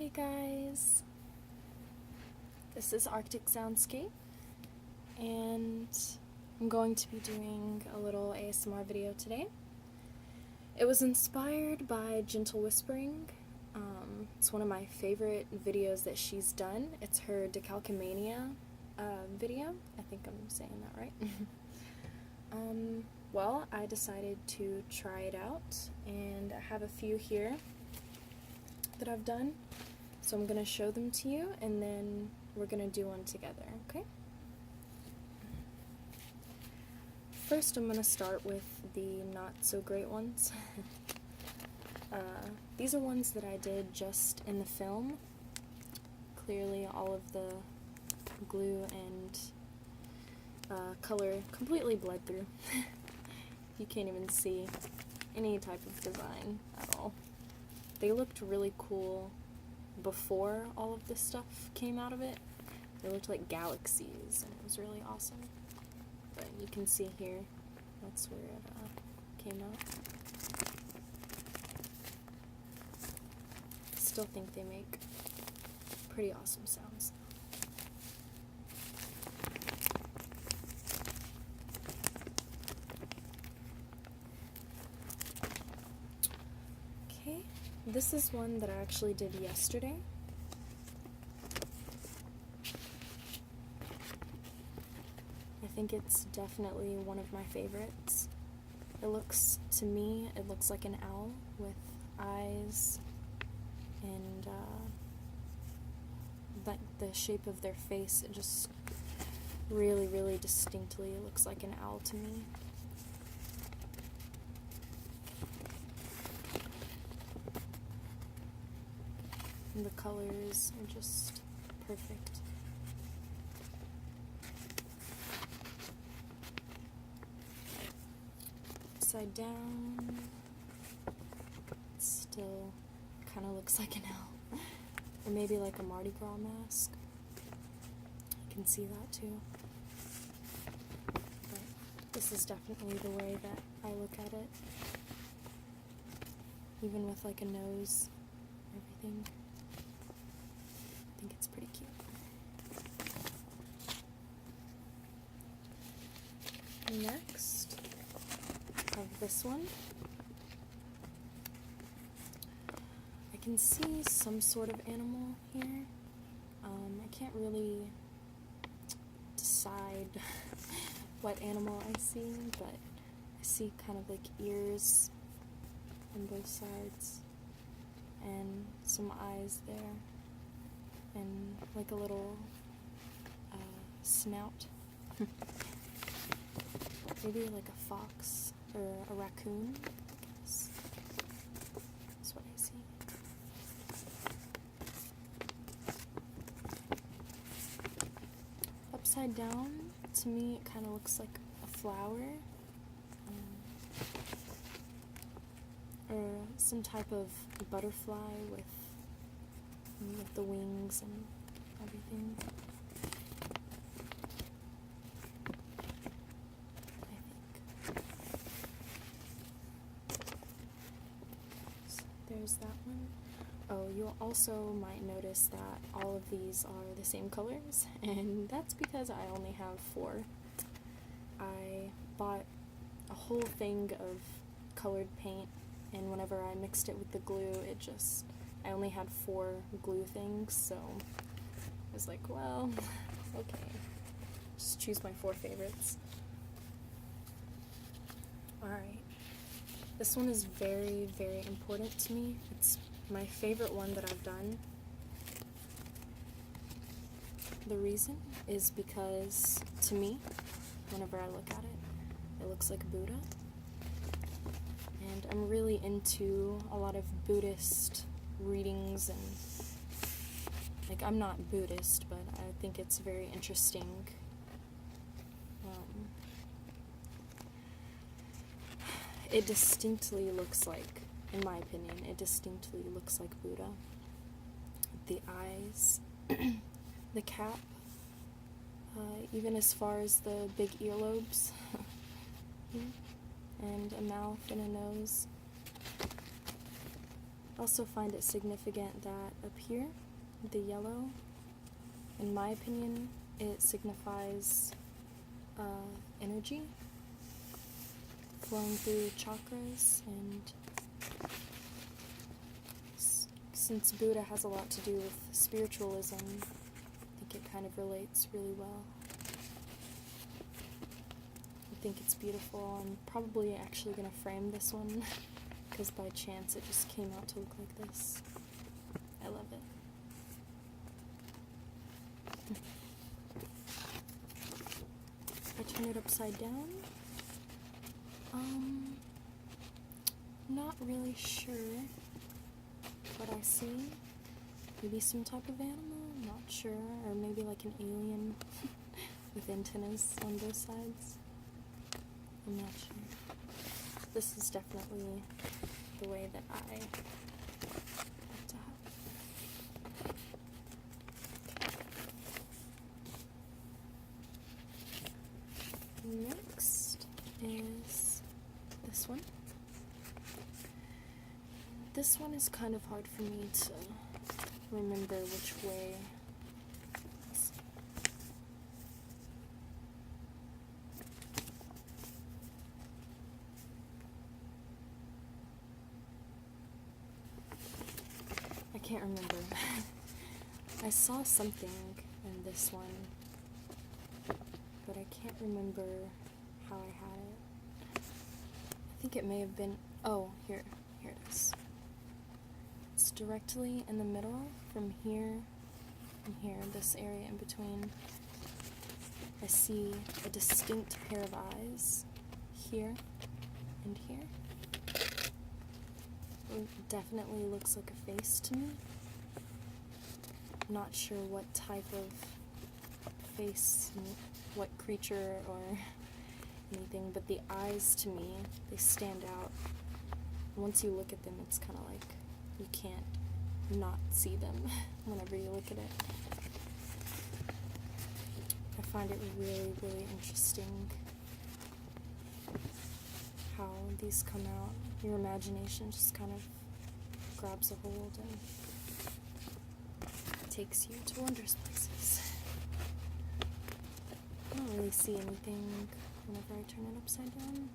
Hey guys, this is Arctic Soundscape, and I'm going to be doing a little ASMR video today. It was inspired by GentleWhispering. It's one of my favorite videos that she's done. It's her Decalcomania video. I think I'm saying that right. Well, I decided to try it out, and I have a few here that I've done. So I'm going to show them to you, and then we're going to do one together, okay? First, I'm going to start with the not-so-great ones. These are ones that I did just in the film. Clearly, all of the glue and color completely bled through. You can't even see any type of design at all. They looked really cool before all of this stuff came out of it. They looked like galaxies, and it was really awesome. But you can see here, that's where it came out. I still think they make pretty awesome sounds. Okay, this is one that I actually did yesterday. I think it's definitely one of my favorites. To me, it looks like an owl with eyes and like the shape of their face. It just really, really distinctly looks like an owl to me. And the colors are just perfect. Upside down, it still kind of looks like an owl. Or maybe like a Mardi Gras mask. You can see that too. But this is definitely the way that I look at it. Even with like a nose, everything. I think it's pretty cute. Next, I have this one. I can see some sort of animal here. I can't really decide what animal I see, but I see kind of like ears on both sides and some eyes there and like a little snout. Maybe like a fox or a raccoon, I guess. That's what I see. Upside down, to me, it kind of looks like a flower. Or some type of butterfly with the wings and everything. There's that one. Oh, you also might notice that all of these are the same colors, and that's because I only have 4. I bought a whole thing of colored paint, and whenever I mixed it with the glue, I only had 4 glue things, so I was like, well, okay, just choose my 4 favorites. Alright. This one is very, very important to me. It's my favorite one that I've done. The reason is because, to me, whenever I look at it, it looks like Buddha. And I'm really into a lot of Buddhist readings, and, like, I'm not Buddhist, but I think it's very interesting. It distinctly looks like, in my opinion, it distinctly looks like Buddha. The eyes, the cap, even as far as the big earlobes, and a mouth and a nose. also find it significant that up here, the yellow, in my opinion, it signifies energy flowing through chakras, and since Buddha has a lot to do with spiritualism, I think it kind of relates really well. I think it's beautiful. I'm probably actually going to frame this one because by chance it just came out to look like this. I love it. If I turn it upside down, not really sure what I see. Maybe some type of animal, not sure, or maybe like an alien with antennas on both sides. I'm not sure. This is definitely the way that I like to have. Next is this one. This one is kind of hard for me to remember which way. I can't remember. I saw something in this one, but I can't remember how I had it. I think it may have been, oh, here it is. It's directly in the middle, from here and here, this area in between. I see a distinct pair of eyes here and here. It definitely looks like a face to me. I'm not sure what type of face, what creature or anything, but the eyes to me, they stand out. Once you look at them, it's kind of like you can't not see them whenever you look at it. I find it really, really interesting how these come out. Your imagination just kind of grabs a hold and takes you to wondrous places. I don't really see anything whenever I turn it upside down.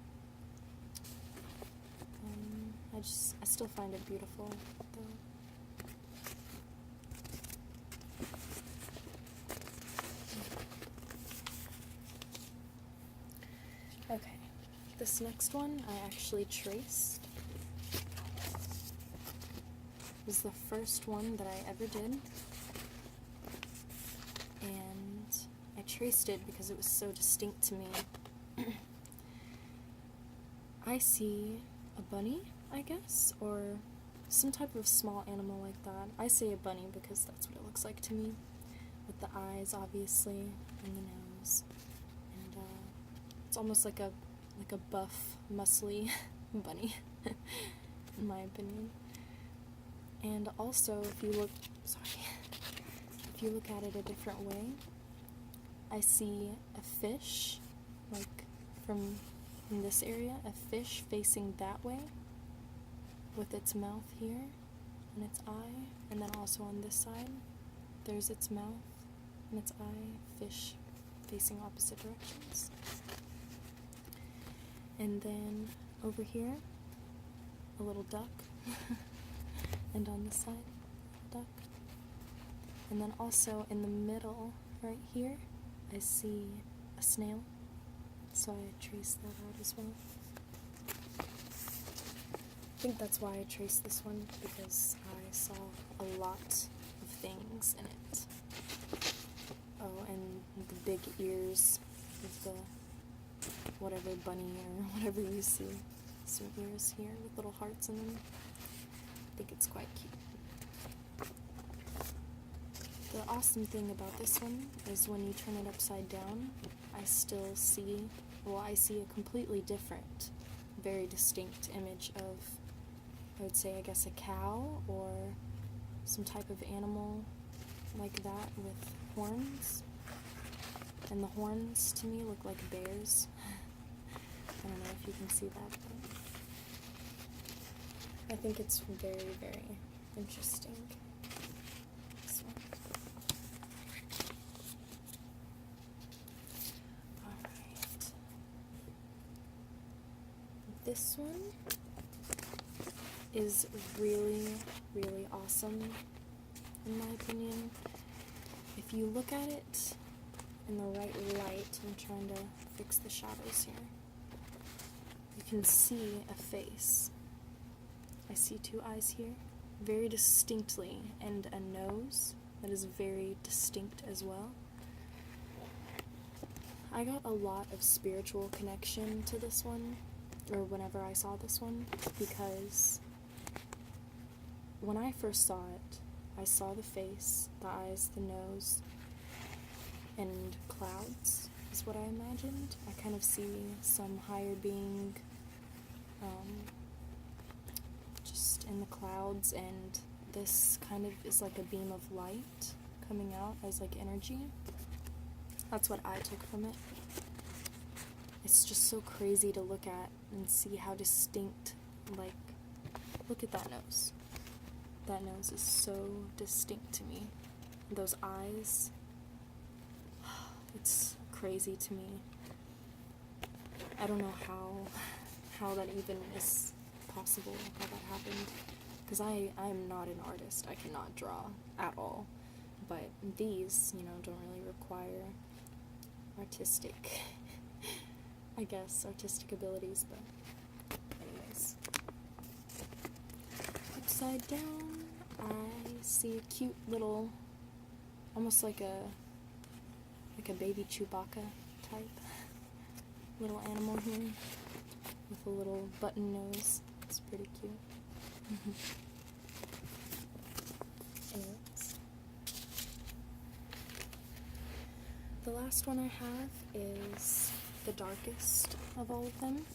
I still find it beautiful, though. Okay, this next one I actually traced. It was the first one that I ever did, and I traced it because it was so distinct to me. I see a bunny, I guess, or some type of small animal like that. I say a bunny because that's what it looks like to me, with the eyes, obviously, and the nose, and it's almost like a buff, muscly bunny, in my opinion. And also, if you look at it a different way, I see a fish, like from in this area, a fish facing that way, with its mouth here, and its eye, and then also on this side, there's its mouth, and its eye, fish facing opposite directions. And then over here, a little duck, and on this side, a duck. And then also in the middle, right here, I see a snail, so I traced that out as well. I think that's why I traced this one, because I saw a lot of things in it. Oh, and the big ears of the whatever bunny or whatever you see. Some ears here with little hearts in them. I think it's quite cute. The awesome thing about this one is when you turn it upside down, I still see, I see a completely different, very distinct image of, I would say, I guess, a cow or some type of animal like that with horns. And the horns, to me, look like bears. I don't know if you can see that, I think it's very, very interesting. This one. Alright. This one is really, really awesome, in my opinion. If you look at it in the right light, I'm trying to fix the shadows here, you can see a face. I see two eyes here, very distinctly, and a nose that is very distinct as well. I got a lot of spiritual connection to this one, or whenever I saw this one, because when I first saw it, I saw the face, the eyes, the nose, and clouds is what I imagined. I kind of see some higher being just in the clouds, and this kind of is like a beam of light coming out as like energy. That's what I took from it. It's just so crazy to look at and see how distinct, like, look at that nose. That nose is so distinct to me. Those eyes, it's crazy to me. I don't know how that even is possible, how that happened. Because I'm not an artist. I cannot draw at all. But these, don't really require artistic, I guess, artistic abilities, but anyways. Upside down, I see a cute little, almost like a baby Chewbacca type little animal here with a little button nose. It's pretty cute. Anyways. The last one I have is the darkest of all of them.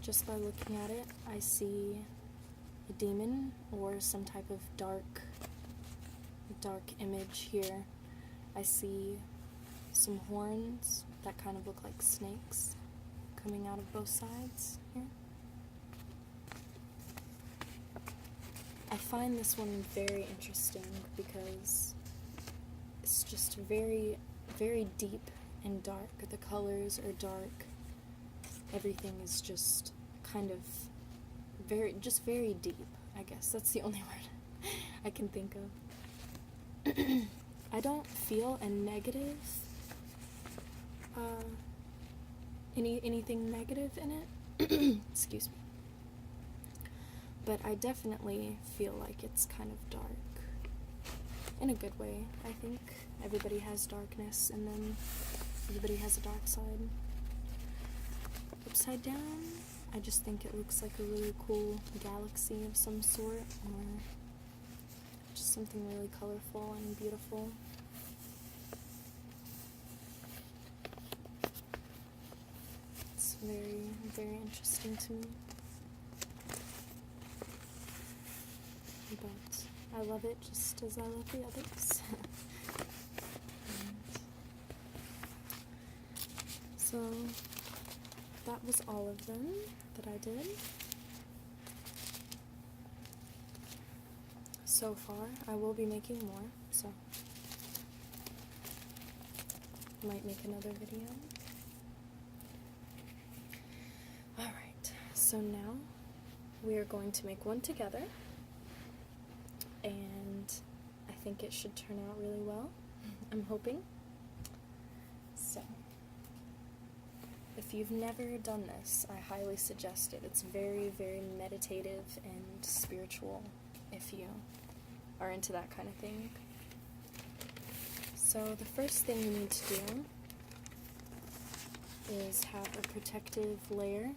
Just by looking at it, I see a demon or some type of dark image here. I see some horns that kind of look like snakes coming out of both sides here. I find this one very interesting because it's just very, very deep and dark. The colors are dark. Everything is just kind of very deep, I guess. That's the only word I can think of. I don't feel a negative, anything negative in it. Excuse me. But I definitely feel like it's kind of dark. In a good way, I think. Everybody has darkness in them. Everybody has a dark side. Upside down, I just think it looks like a really cool galaxy of some sort, or just something really colorful and beautiful. It's very, very interesting to me. But I love it just as I love the others. So that was all of them that I did. So far, I will be making more, so I might make another video. Alright, so now we are going to make one together, and I think it should turn out really well. I'm hoping. So, if you've never done this, I highly suggest it. It's very, very meditative and spiritual if you are into that kind of thing. So the first thing you need to do is have a protective layer.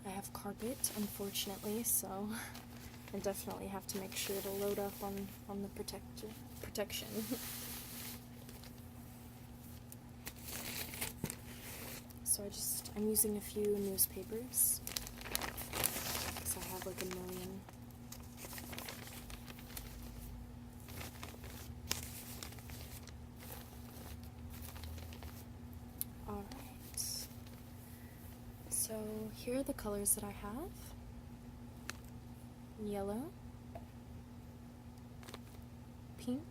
I have carpet, unfortunately, so I definitely have to make sure to load up on the protection. So I'm using a few newspapers, because I have like a million. Alright, here are the colors that I have. Yellow, pink,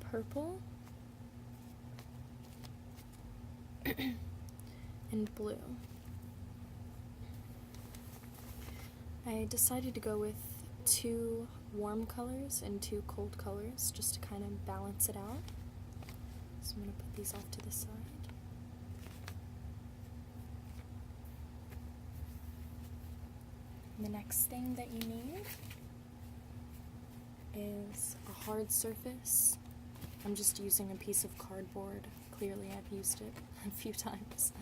purple, and blue. I decided to go with 2 warm colors and 2 cold colors just to kind of balance it out. So I'm going to put these off to the side. The next thing that you need is a hard surface. I'm just using a piece of cardboard. Clearly I've used it a few times.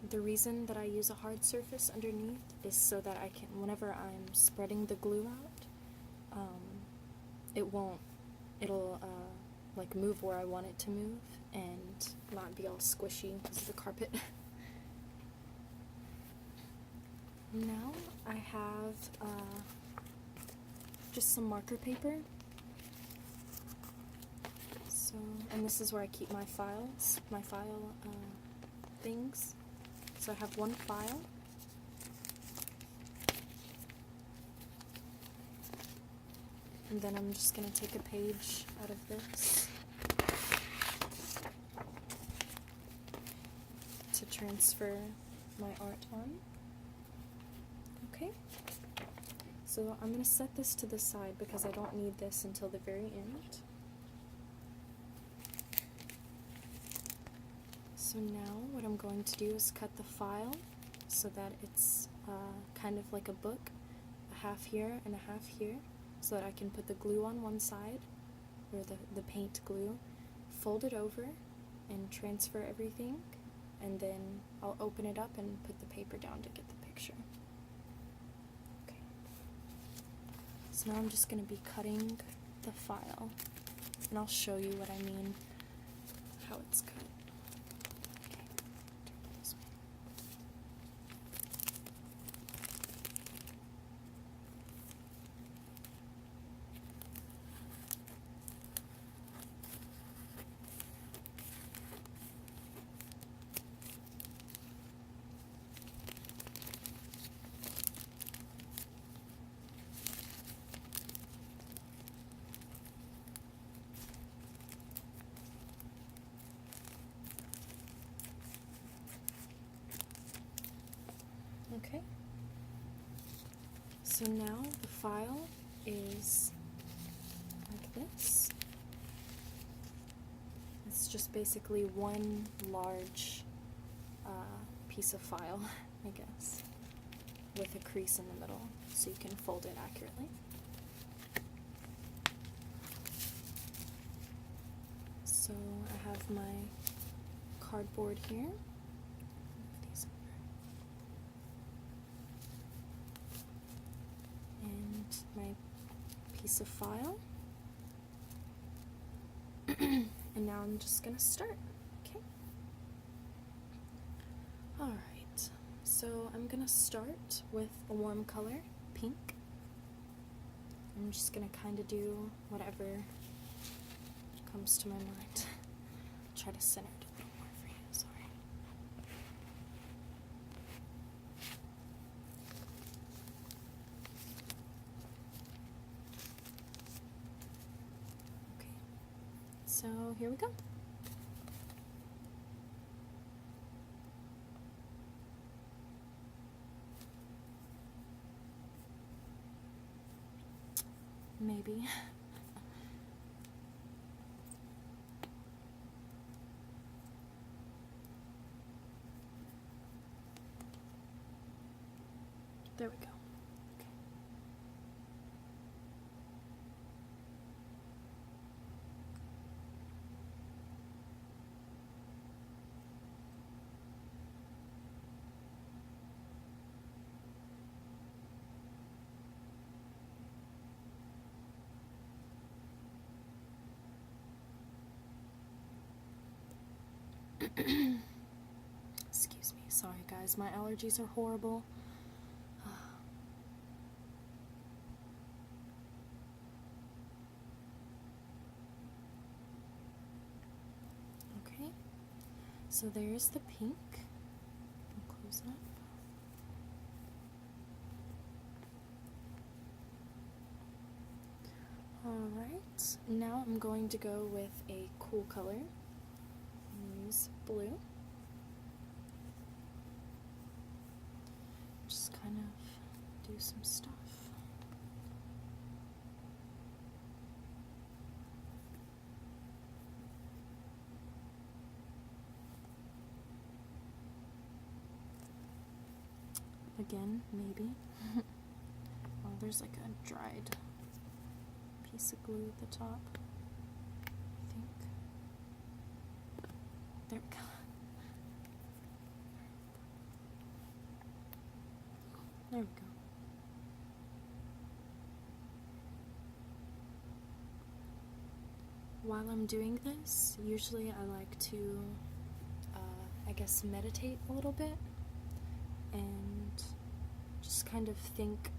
The reason that I use a hard surface underneath is so that I can, whenever I'm spreading the glue out, it'll like move where I want it to move and not be all squishy because of the carpet. Now I have just some marker paper. So, and this is where I keep my files, my file things. So I have 1 file. And then I'm just going to take a page out of this to transfer my art on. Okay, so I'm going to set this to the side because I don't need this until the very end. So now what I'm going to do is cut the file so that it's kind of like a book, a half here and a half here, so that I can put the glue on one side, or the paint glue, fold it over and transfer everything, and then I'll open it up and put the paper down to get the picture. Okay. So now I'm just going to be cutting the file, and I'll show you what I mean, how it's cut. Okay, so now the file is like this. It's just basically one large piece of file, I guess, with a crease in the middle so you can fold it accurately. So I have my cardboard here. My piece of file, and now I'm just gonna start. Okay, alright, so I'm gonna start with a warm color, pink. I'm just gonna kind of do whatever comes to my mind. Try to center it a little more for you, sorry. So here we go. Maybe. There we go. Excuse me, sorry guys, my allergies are horrible. So there's the pink. I'll close it up. Alright, now I'm going to go with a cool color. Use blue. Just kind of do some stuff. Again, maybe. Oh, there's like a dried piece of glue at the top, I think. There we go. There we go. While I'm doing this, usually I like to, I guess, meditate a little bit and just kind of think,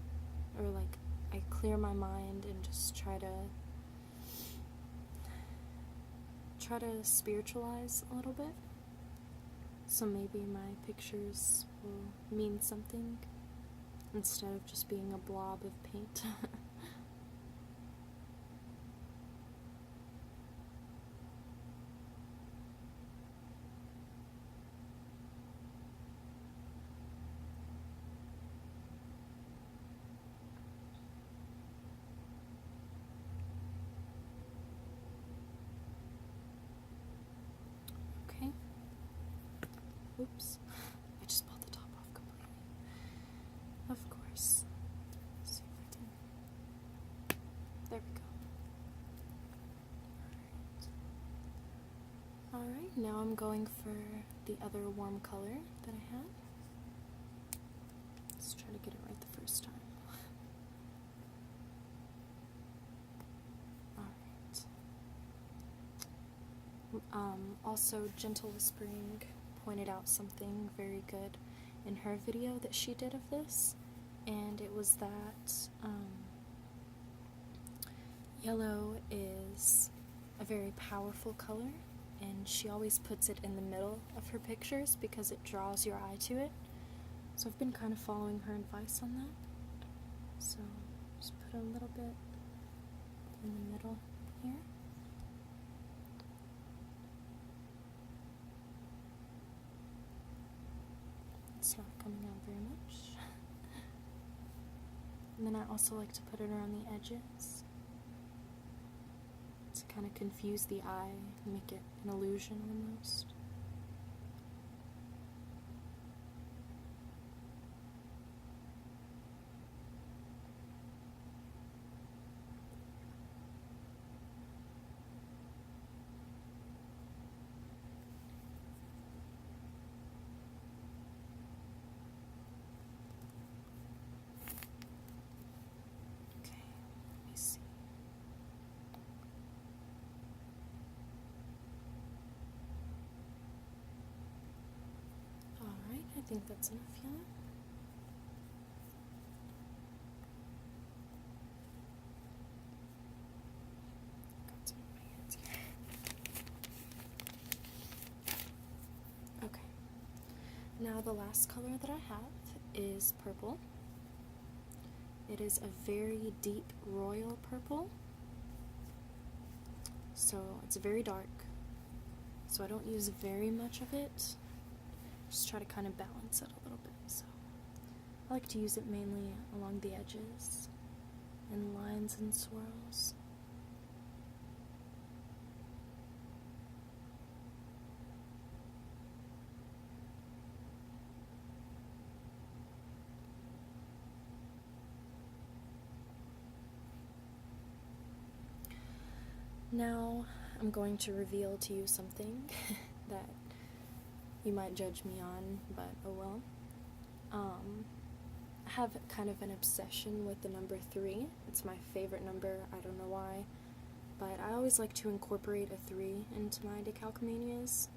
or like I clear my mind and just try to spiritualize a little bit. So maybe my pictures will mean something instead of just being a blob of paint. Okay. Oops. I just pulled the top off completely. Of course. Let's see if I can. There we go. Alright, now I'm going for the other warm color that I had. Let's try to get it right the first time. Also, GentleWhispering pointed out something very good in her video that she did of this, and it was that yellow is a very powerful color, and she always puts it in the middle of her pictures because it draws your eye to it. So I've been kind of following her advice on that. So just put a little bit in the middle here. It's not coming out very much. And then I also like to put it around the edges to kind of confuse the eye, make it an illusion almost. I think that's enough yellow. Got some on my hands here. Okay. Now the last color that I have is purple. It is a very deep royal purple. So it's very dark. So I don't use very much of it. Just try to kind of balance it a little bit. So I like to use it mainly along the edges and lines and swirls. Now I'm going to reveal to you something that you might judge me on, but oh well. I have kind of an obsession with the number 3. It's my favorite number, I don't know why, but I always like to incorporate a 3 into my Decalcomanias,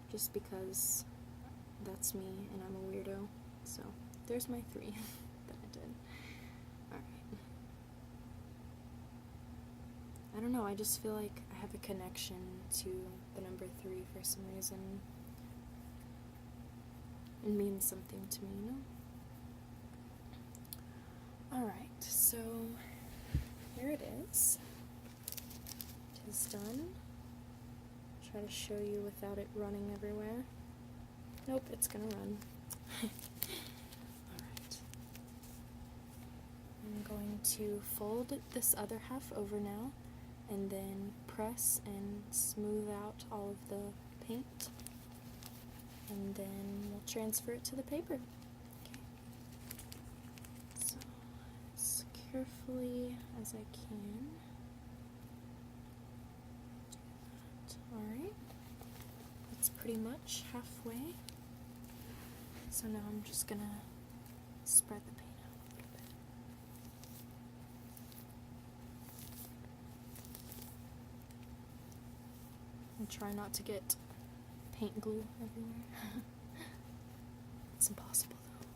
just because that's me and I'm a weirdo. So there's my 3 that I did. Alright. I don't know, I just feel like I have a connection to the number 3 for some reason. it means something to me, you know? Alright, so here it is. It is done. Try to show you without it running everywhere. Nope, it's gonna run. Alright. I'm going to fold this other half over now, and then press and smooth out all of the paint, and then we'll transfer it to the paper. Okay. So, as carefully as I can. Do that. Alright. That's pretty much halfway. So now I'm just gonna spread the paint out a little bit. And try not to get paint glue everywhere. It's impossible though.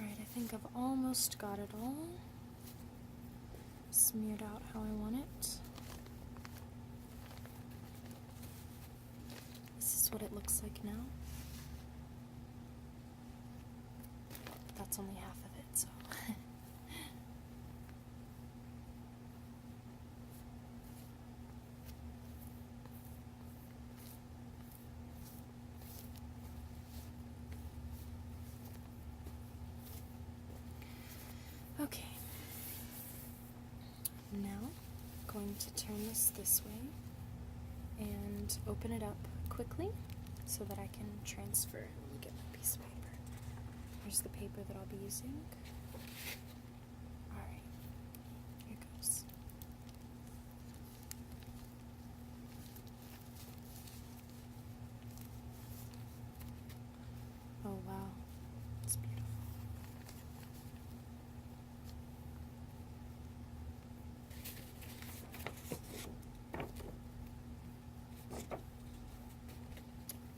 I think I've almost got it all smeared out how I want it. This is what it looks like now. That's only half of it, so. Okay, now I'm going to turn this way and open it up quickly so that I can transfer. Let me get my piece of paper. Here's the paper that I'll be using. Alright, here goes. Oh wow, it's beautiful.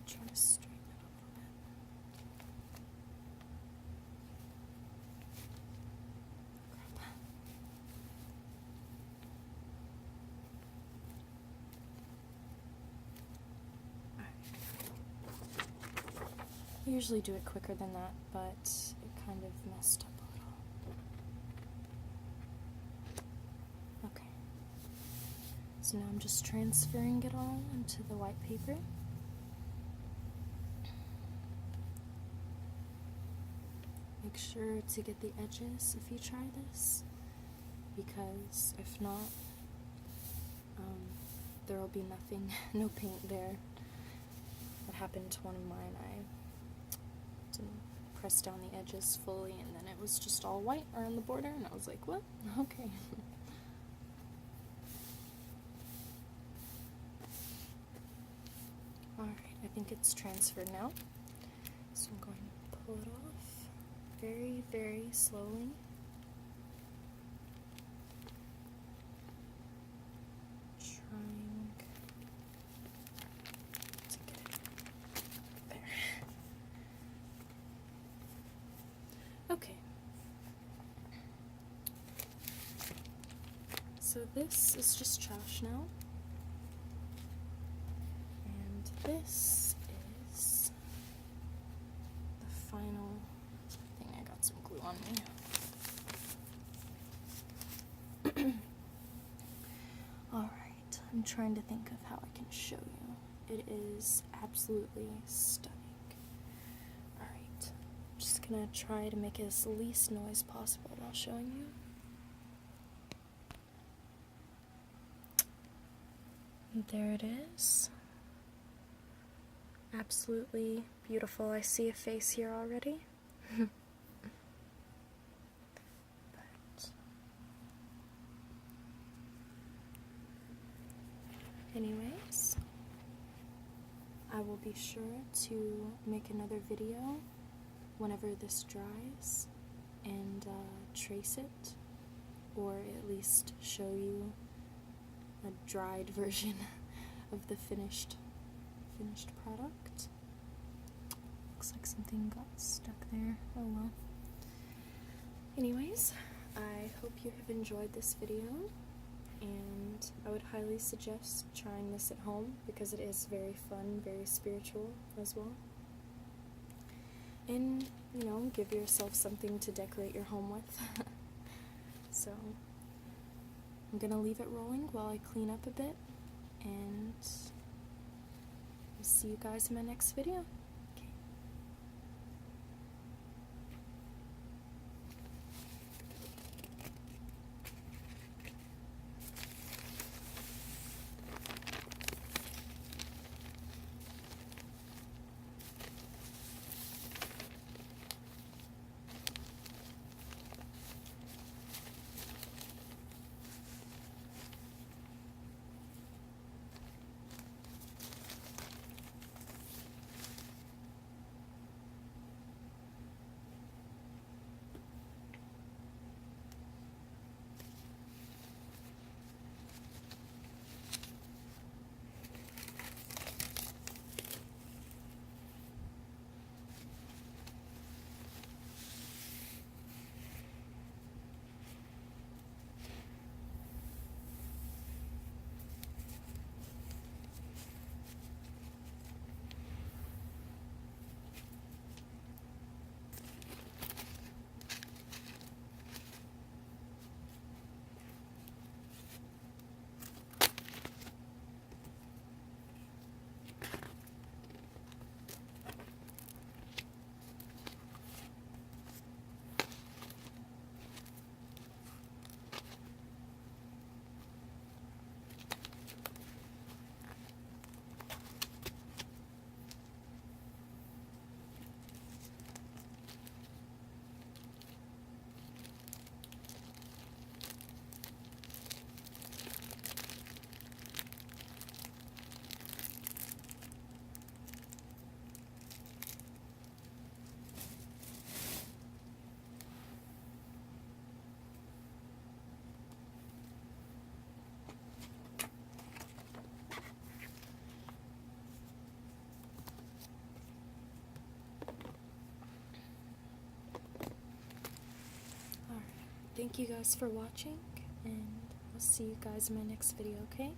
Try to straighten it a little bit. Crap. I usually do it quicker than that, but it kind of messed up a little. Okay. So now I'm just transferring it all into the white paper. Make sure to get the edges if you try this, because if not, there will be nothing, no paint there. That happened to one of mine. I didn't press down the edges fully, and then it was just all white around the border, and I was like, what? Okay. Alright, I think it's transferred now. So I'm going to pull it off very, very slowly. Trying to get it there. Okay. So this is just trash now. And this is on me. Alright, I'm trying to think of how I can show you. It is absolutely stunning. Alright, I'm just gonna try to make as least noise possible while showing you. And there it is. Absolutely beautiful. I see a face here already. But anyways, I will be sure to make another video whenever this dries and trace it, or at least show you a dried version of the finished product. Looks like something got stuck there. Oh well. Anyways, I hope you have enjoyed this video, and I would highly suggest trying this at home because it is very fun, very spiritual as well. And, you know, give yourself something to decorate your home with. So, I'm gonna leave it rolling while I clean up a bit, and I'll see you guys in my next video. Okay. Thank you guys for watching, and I'll see you guys in my next video, okay?